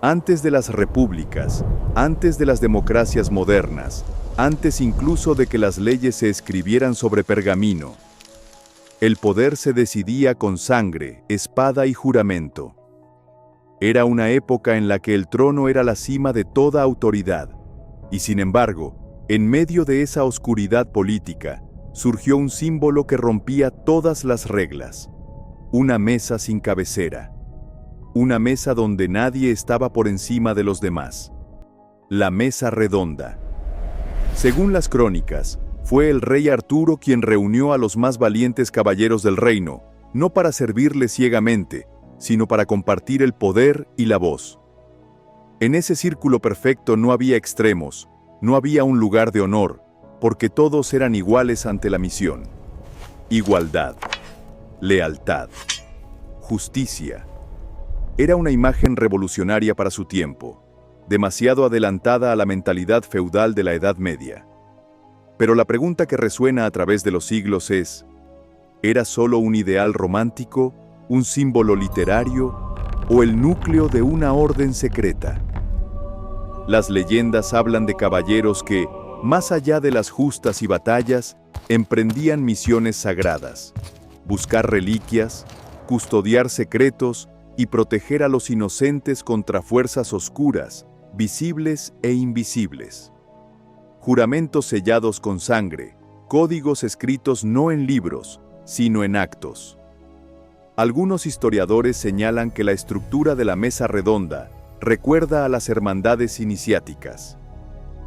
Antes de las repúblicas, antes de las democracias modernas, antes incluso de que las leyes se escribieran sobre pergamino, el poder se decidía con sangre, espada y juramento. Era una época en la que el trono era la cima de toda autoridad, y sin embargo, en medio de esa oscuridad política, surgió un símbolo que rompía todas las reglas: una mesa sin cabecera. Una mesa donde nadie estaba por encima de los demás. La mesa redonda. Según las crónicas, fue el rey Arturo quien reunió a los más valientes caballeros del reino, no para servirle ciegamente, sino para compartir el poder y la voz. En ese círculo perfecto no había extremos, no había un lugar de honor, porque todos eran iguales ante la misión. Igualdad, lealtad, justicia. Era una imagen revolucionaria para su tiempo, demasiado adelantada a la mentalidad feudal de la Edad Media. Pero la pregunta que resuena a través de los siglos es: ¿era solo un ideal romántico, un símbolo literario o el núcleo de una orden secreta? Las leyendas hablan de caballeros que, más allá de las justas y batallas, emprendían misiones sagradas: buscar reliquias, custodiar secretos y proteger a los inocentes contra fuerzas oscuras, visibles e invisibles. Juramentos sellados con sangre, códigos escritos no en libros, sino en actos. Algunos historiadores señalan que la estructura de la mesa redonda recuerda a las hermandades iniciáticas.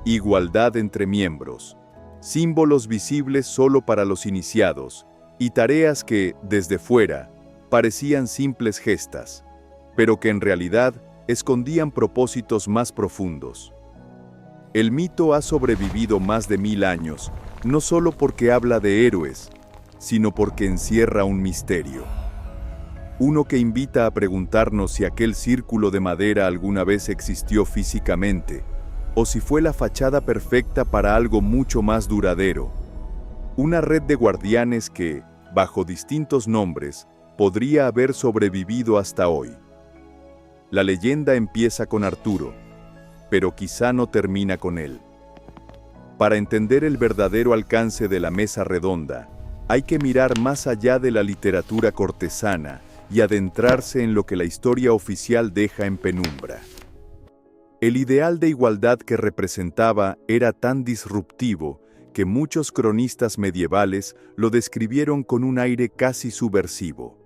Igualdad entre miembros, símbolos visibles solo para los iniciados, y tareas que, desde fuera, parecían simples gestas, pero que en realidad escondían propósitos más profundos. El mito ha sobrevivido más de 1000 años, no solo porque habla de héroes, sino porque encierra un misterio. Uno que invita a preguntarnos si aquel círculo de madera alguna vez existió físicamente, o si fue la fachada perfecta para algo mucho más duradero. Una red de guardianes que, bajo distintos nombres, podría haber sobrevivido hasta hoy. La leyenda empieza con Arturo, pero quizá no termina con él. Para entender el verdadero alcance de la mesa redonda, hay que mirar más allá de la literatura cortesana y adentrarse en lo que la historia oficial deja en penumbra. El ideal de igualdad que representaba era tan disruptivo que muchos cronistas medievales lo describieron con un aire casi subversivo.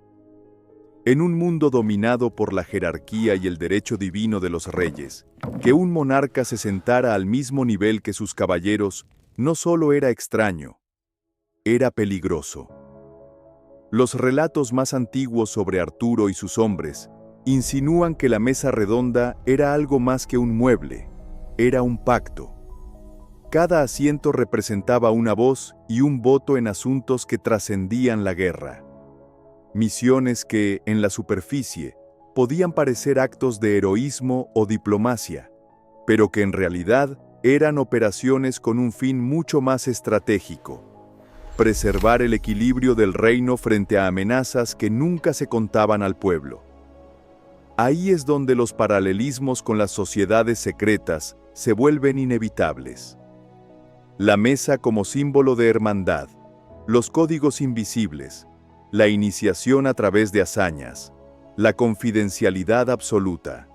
En un mundo dominado por la jerarquía y el derecho divino de los reyes, que un monarca se sentara al mismo nivel que sus caballeros no solo era extraño, era peligroso. Los relatos más antiguos sobre Arturo y sus hombres insinúan que la mesa redonda era algo más que un mueble, era un pacto. Cada asiento representaba una voz y un voto en asuntos que trascendían la guerra. Misiones que, en la superficie, podían parecer actos de heroísmo o diplomacia, pero que en realidad eran operaciones con un fin mucho más estratégico: preservar el equilibrio del reino frente a amenazas que nunca se contaban al pueblo. Ahí es donde los paralelismos con las sociedades secretas se vuelven inevitables. La mesa como símbolo de hermandad, los códigos invisibles, la iniciación a través de hazañas, la confidencialidad absoluta.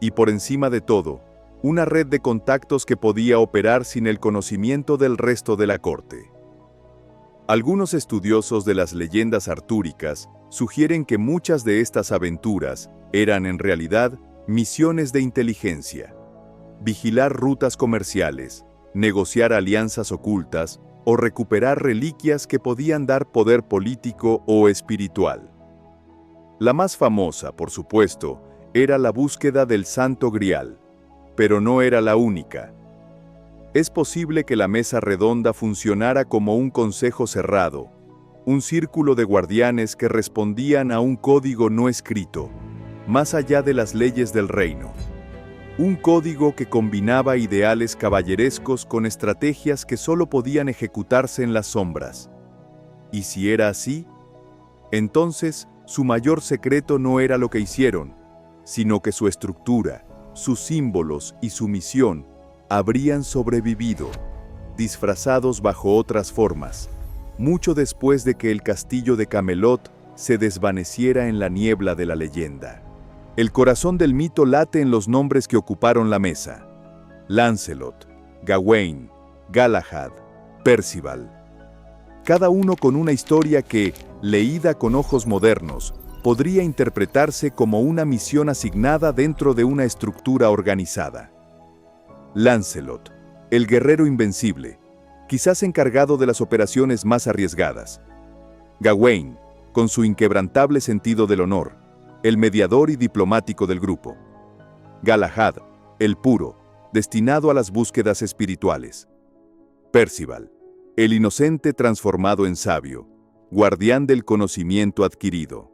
Y por encima de todo, una red de contactos que podía operar sin el conocimiento del resto de la corte. Algunos estudiosos de las leyendas artúricas sugieren que muchas de estas aventuras eran en realidad misiones de inteligencia: vigilar rutas comerciales, negociar alianzas ocultas o recuperar reliquias que podían dar poder político o espiritual. La más famosa, por supuesto, era la búsqueda del Santo Grial, pero no era la única. Es posible que la mesa redonda funcionara como un consejo cerrado, un círculo de guardianes que respondían a un código no escrito, más allá de las leyes del reino. Un código que combinaba ideales caballerescos con estrategias que solo podían ejecutarse en las sombras. Y si era así, entonces su mayor secreto no era lo que hicieron, sino que su estructura, sus símbolos y su misión habrían sobrevivido, disfrazados bajo otras formas, mucho después de que el castillo de Camelot se desvaneciera en la niebla de la leyenda. El corazón del mito late en los nombres que ocuparon la mesa: Lancelot, Gawain, Galahad, Percival. Cada uno con una historia que, leída con ojos modernos, podría interpretarse como una misión asignada dentro de una estructura organizada. Lancelot, el guerrero invencible, quizás encargado de las operaciones más arriesgadas. Gawain, con su inquebrantable sentido del honor, el mediador y diplomático del grupo. Galahad, el puro, destinado a las búsquedas espirituales. Percival, el inocente transformado en sabio, guardián del conocimiento adquirido.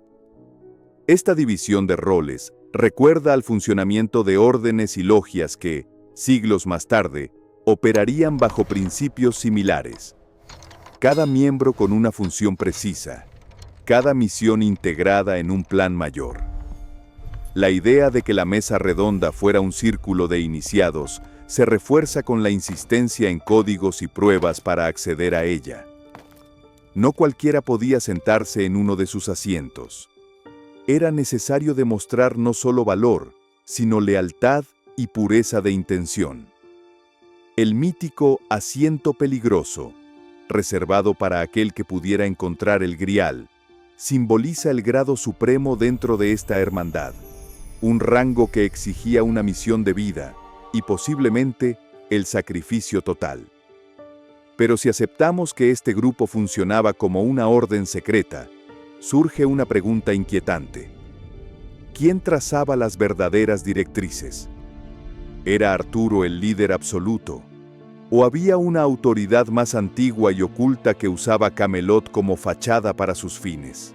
Esta división de roles recuerda al funcionamiento de órdenes y logias que, siglos más tarde, operarían bajo principios similares. Cada miembro con una función precisa, cada misión integrada en un plan mayor. La idea de que la mesa redonda fuera un círculo de iniciados se refuerza con la insistencia en códigos y pruebas para acceder a ella. No cualquiera podía sentarse en uno de sus asientos. Era necesario demostrar no solo valor, sino lealtad y pureza de intención. El mítico asiento peligroso, reservado para aquel que pudiera encontrar el Grial, simboliza el grado supremo dentro de esta hermandad, un rango que exigía una misión de vida y posiblemente el sacrificio total. Pero si aceptamos que este grupo funcionaba como una orden secreta, surge una pregunta inquietante. ¿Quién trazaba las verdaderas directrices? ¿Era Arturo el líder absoluto? ¿O había una autoridad más antigua y oculta que usaba Camelot como fachada para sus fines?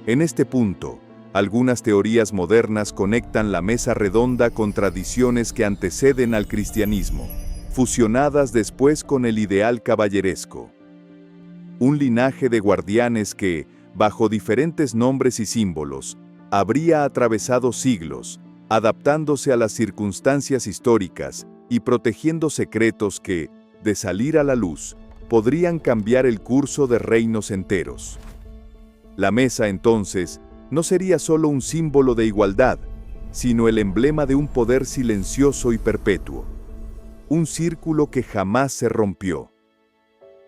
En este punto, algunas teorías modernas conectan la mesa redonda con tradiciones que anteceden al cristianismo, fusionadas después con el ideal caballeresco. Un linaje de guardianes que, bajo diferentes nombres y símbolos, habría atravesado siglos, adaptándose a las circunstancias históricas y protegiendo secretos que, de salir a la luz, podrían cambiar el curso de reinos enteros. La mesa, entonces, no sería solo un símbolo de igualdad, sino el emblema de un poder silencioso y perpetuo. Un círculo que jamás se rompió.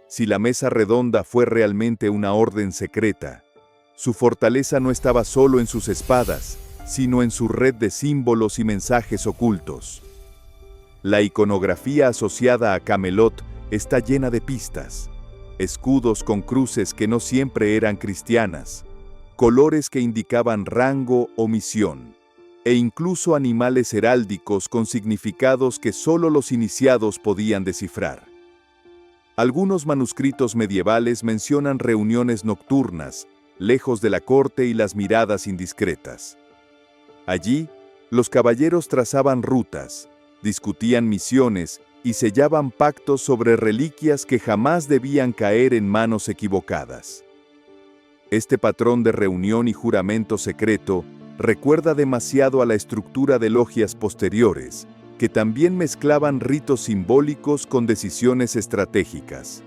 Si la mesa redonda fue realmente una orden secreta, su fortaleza no estaba solo en sus espadas, sino en su red de símbolos y mensajes ocultos. La iconografía asociada a Camelot está llena de pistas, escudos con cruces que no siempre eran cristianas, colores que indicaban rango o misión, e incluso animales heráldicos con significados que solo los iniciados podían descifrar. Algunos manuscritos medievales mencionan reuniones nocturnas, lejos de la corte y las miradas indiscretas. Allí, los caballeros trazaban rutas, discutían misiones y sellaban pactos sobre reliquias que jamás debían caer en manos equivocadas. Este patrón de reunión y juramento secreto recuerda demasiado a la estructura de logias posteriores, que también mezclaban ritos simbólicos con decisiones estratégicas.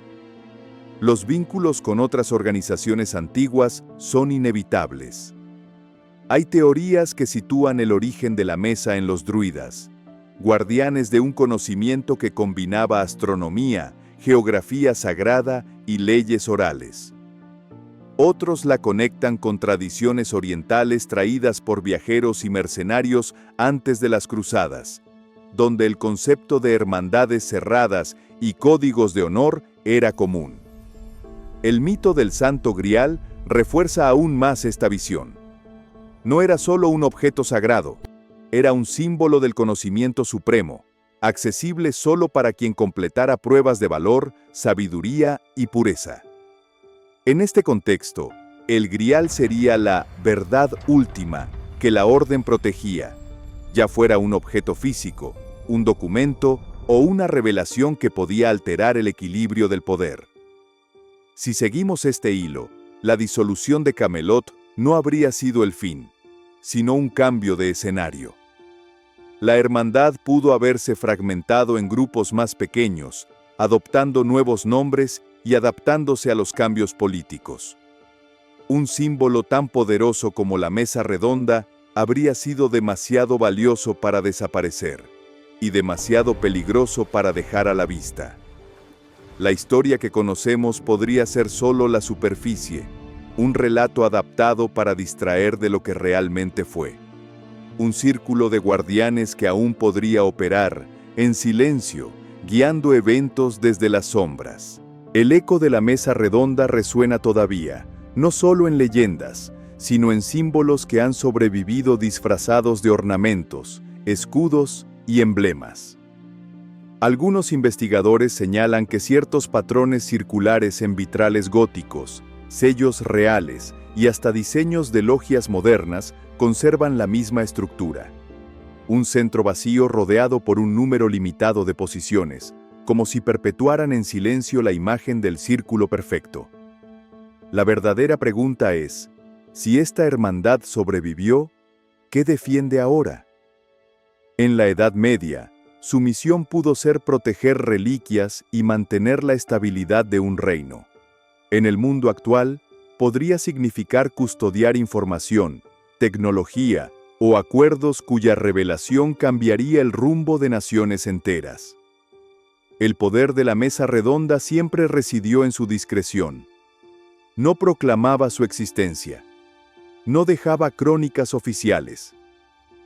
Los vínculos con otras organizaciones antiguas son inevitables. Hay teorías que sitúan el origen de la mesa en los druidas, guardianes de un conocimiento que combinaba astronomía, geografía sagrada y leyes orales. Otros la conectan con tradiciones orientales traídas por viajeros y mercenarios antes de las cruzadas, donde el concepto de hermandades cerradas y códigos de honor era común. El mito del Santo Grial refuerza aún más esta visión. No era solo un objeto sagrado, era un símbolo del conocimiento supremo, accesible solo para quien completara pruebas de valor, sabiduría y pureza. En este contexto, el Grial sería la verdad última que la orden protegía, ya fuera un objeto físico, un documento o una revelación que podía alterar el equilibrio del poder. Si seguimos este hilo, la disolución de Camelot no habría sido el fin, sino un cambio de escenario. La hermandad pudo haberse fragmentado en grupos más pequeños, adoptando nuevos nombres y adaptándose a los cambios políticos. Un símbolo tan poderoso como la mesa redonda habría sido demasiado valioso para desaparecer, y demasiado peligroso para dejar a la vista. La historia que conocemos podría ser solo la superficie, un relato adaptado para distraer de lo que realmente fue. Un círculo de guardianes que aún podría operar, en silencio, guiando eventos desde las sombras. El eco de la mesa redonda resuena todavía, no solo en leyendas, sino en símbolos que han sobrevivido disfrazados de ornamentos, escudos y emblemas. Algunos investigadores señalan que ciertos patrones circulares en vitrales góticos, sellos reales y hasta diseños de logias modernas conservan la misma estructura. Un centro vacío rodeado por un número limitado de posiciones, como si perpetuaran en silencio la imagen del círculo perfecto. La verdadera pregunta es, si esta hermandad sobrevivió, ¿qué defiende ahora? En la Edad Media, su misión pudo ser proteger reliquias y mantener la estabilidad de un reino. En el mundo actual, podría significar custodiar información, tecnología o acuerdos cuya revelación cambiaría el rumbo de naciones enteras. El poder de la mesa redonda siempre residió en su discreción. No proclamaba su existencia. No dejaba crónicas oficiales.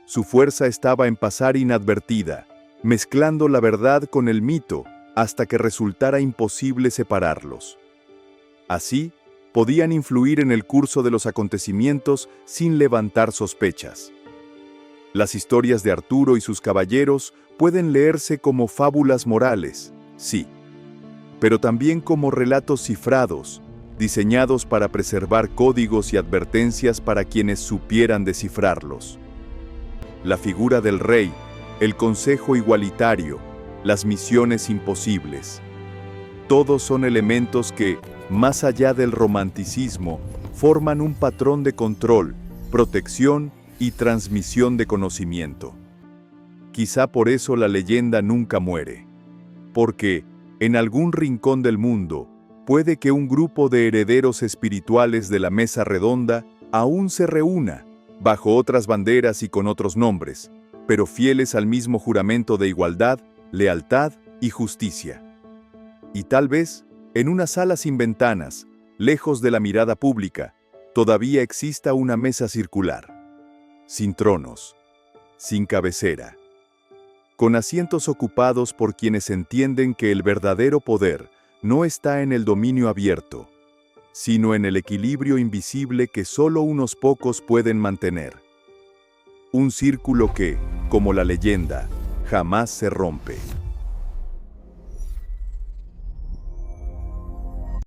Su fuerza estaba en pasar inadvertida, mezclando la verdad con el mito hasta que resultara imposible separarlos. Así, podían influir en el curso de los acontecimientos sin levantar sospechas. Las historias de Arturo y sus caballeros pueden leerse como fábulas morales, sí, pero también como relatos cifrados, diseñados para preservar códigos y advertencias para quienes supieran descifrarlos. La figura del rey, el consejo igualitario, las misiones imposibles. Todos son elementos que, más allá del romanticismo, forman un patrón de control, protección y transmisión de conocimiento. Quizá por eso la leyenda nunca muere. Porque, en algún rincón del mundo, puede que un grupo de herederos espirituales de la mesa redonda aún se reúna, bajo otras banderas y con otros nombres, pero fieles al mismo juramento de igualdad, lealtad y justicia. Y tal vez, en una sala sin ventanas, lejos de la mirada pública, todavía exista una mesa circular, sin tronos, sin cabecera, con asientos ocupados por quienes entienden que el verdadero poder no está en el dominio abierto, sino en el equilibrio invisible que solo unos pocos pueden mantener. Un círculo que, como la leyenda, jamás se rompe.